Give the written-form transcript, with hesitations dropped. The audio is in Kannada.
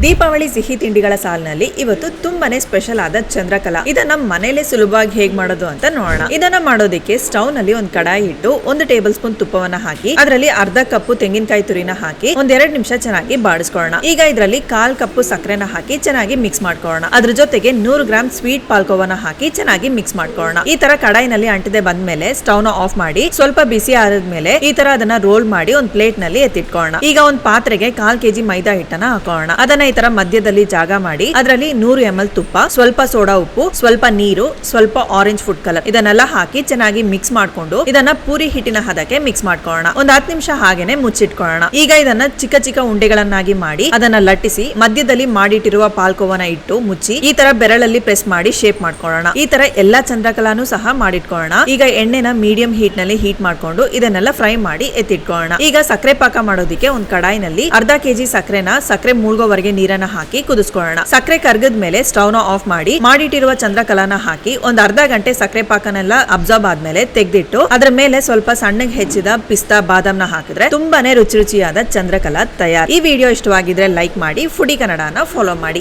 ದೀಪಾವಳಿ ಸಿಹಿ ತಿಂಡಿಗಳ ಸಾಲಿನಲ್ಲಿ ಇವತ್ತು ತುಂಬಾನೇ ಸ್ಪೆಷಲ್ ಆದ ಚಂದ್ರಕಲಾ. ಇದನ್ನ ಮನೇಲೆ ಸುಲಭವಾಗಿ ಹೇಗ್ ಮಾಡೋದು ಅಂತ ನೋಡೋಣ. ಇದನ್ನ ಮಾಡೋದಕ್ಕೆ ಸ್ಟವ್ ನಲ್ಲಿ ಒಂದು ಕಡಾಯಿ ಇಟ್ಟು 1 ಟೇಬಲ್ ಸ್ಪೂನ್ ತುಪ್ಪವನ್ನ ಹಾಕಿ ಅದರಲ್ಲಿ ಅರ್ಧ ಕಪ್ಪು ತೆಂಗಿನಕಾಯಿ ತುರಿನ ಹಾಕಿ 2 ನಿಮಿಷ ಚೆನ್ನಾಗಿ ಬಾಡಿಸ್ಕೊಳ್ಳೋಣ. ಈಗ ಇದರಲ್ಲಿ 1/4 ಕಪ್ ಸಕ್ಕರೆನ ಹಾಕಿ ಚೆನ್ನಾಗಿ ಮಿಕ್ಸ್ ಮಾಡ್ಕೊಳ್ಳೋಣ. ಅದ್ರ ಜೊತೆಗೆ 100 ಗ್ರಾಮ್ ಸ್ವೀಟ್ ಪಾಲ್ಕೋವನ್ನ ಹಾಕಿ ಚೆನ್ನಾಗಿ ಮಿಕ್ಸ್ ಮಾಡ್ಕೊಳ್ಳೋಣ. ಈ ತರ ಕಡಾಯಿನಲ್ಲಿ ಅಂಟದೆ ಬಂದ್ಮೇಲೆ ಸ್ಟವ್ ನ ಆಫ್ ಮಾಡಿ ಸ್ವಲ್ಪ ಬಿಸಿ ಆದ್ಮೇಲೆ ಈ ತರ ಅದನ್ನ ರೋಲ್ ಮಾಡಿ ಒಂದು ಪ್ಲೇಟ್ ನಲ್ಲಿ ಎತ್ತಿಟ್ಕೊಳ್ಳೋಣ. ಈಗ ಒಂದು ಪಾತ್ರೆಗೆ 1/4 kg ಮೈದಾ ಹಿಟ್ಟನ್ನ ಹಾಕೋಣ. ಅದನ್ನ ಈ ತರ ಮಧ್ಯದಲ್ಲಿ ಜಾಗ ಮಾಡಿ ಅದರಲ್ಲಿ 100 ml ತುಪ್ಪ, ಸ್ವಲ್ಪ ಸೋಡಾ ಉಪ್ಪು, ಸ್ವಲ್ಪ ನೀರು, ಸ್ವಲ್ಪ ಆರೆಂಜ್ ಫುಡ್ ಕಲರ್ ಇದನ್ನೆಲ್ಲ ಹಾಕಿ ಚೆನ್ನಾಗಿ ಮಿಕ್ಸ್ ಮಾಡ್ಕೊಂಡು ಇದನ್ನ ಪೂರಿ ಹಿಟ್ಟಿನ ಹದಕ್ಕೆ ಮಿಕ್ಸ್ ಮಾಡ್ಕೊಳ್ಳೋಣ. ಒಂದು 10 ನಿಮಿಷ ಹಾಗೇನೆ ಮುಚ್ಚಿಟ್ಕೊಳ್ಳೋಣ. ಈಗ ಇದನ್ನ ಚಿಕ್ಕ ಚಿಕ್ಕ ಉಂಡೆಗಳನ್ನಾಗಿ ಮಾಡಿ ಅದನ್ನ ಲಟ್ಟಿಸಿ ಮಧ್ಯದಲ್ಲಿ ಮಾಡಿಟ್ಟಿರುವ ಪಾಲ್ಕೋವನ ಇಟ್ಟು ಮುಚ್ಚಿ ಈ ತರ ಬೆರಳಲ್ಲಿ ಪ್ರೆಸ್ ಮಾಡಿ ಶೇಪ್ ಮಾಡ್ಕೊಳ್ಳೋಣ. ಈ ತರ ಎಲ್ಲಾ ಚಂದ್ರಕಲಾನು ಸಹ ಮಾಡಿಟ್ಕೊಳ್ಳೋಣ. ಈಗ ಎಣ್ಣೆನ ಮೀಡಿಯಂ ಹೀಟ್ ನಲ್ಲಿ ಹೀಟ್ ಮಾಡ್ಕೊಂಡು ಇದನ್ನೆಲ್ಲ ಫ್ರೈ ಮಾಡಿ ಎತ್ತಿಟ್ಕೊಳ್ಳೋಣ. ಈಗ ಸಕ್ಕರೆ ಪಾಕ ಮಾಡೋದಕ್ಕೆ ಒಂದು ಕಡಾಯಿನಲ್ಲಿ ಅರ್ಧ kg ಸಕ್ಕರೆ ಮುಳುಗೋವರೆಗೆ ನೀರನ್ನ ಹಾಕಿ ಕುದಿಸ್ಕೊಳ್ಳೋಣ. ಸಕ್ಕರೆ ಕರ್ಗದ ಮೇಲೆ ಸ್ಟವ್ ನ ಆಫ್ ಮಾಡಿ ಮಾಡಿಟ್ಟಿರುವ ಚಂದ್ರಕಲಾನ ಹಾಕಿ ಒಂದು ಅರ್ಧ ಗಂಟೆ ಸಕ್ಕರೆ ಪಾಕನೆಲ್ಲ ಅಬ್ಸರ್ವ್ ಆದ್ಮೇಲೆ ತೆಗೆದಿಟ್ಟು ಅದ್ರ ಮೇಲೆ ಸ್ವಲ್ಪ ಸಣ್ಣಗೆ ಹೆಚ್ಚಿದ ಪಿಸ್ತಾ ಬಾದಾಮ್ನ ಹಾಕಿದ್ರೆ ತುಂಬಾನೇ ರುಚಿಯಾದ ಚಂದ್ರಕಲಾ ತಯಾರು. ಈ ವಿಡಿಯೋ ಇಷ್ಟವಾಗಿದ್ರೆ ಲೈಕ್ ಮಾಡಿ, ಫುಡಿ ಕನ್ನಡನ ಫಾಲೋ ಮಾಡಿ.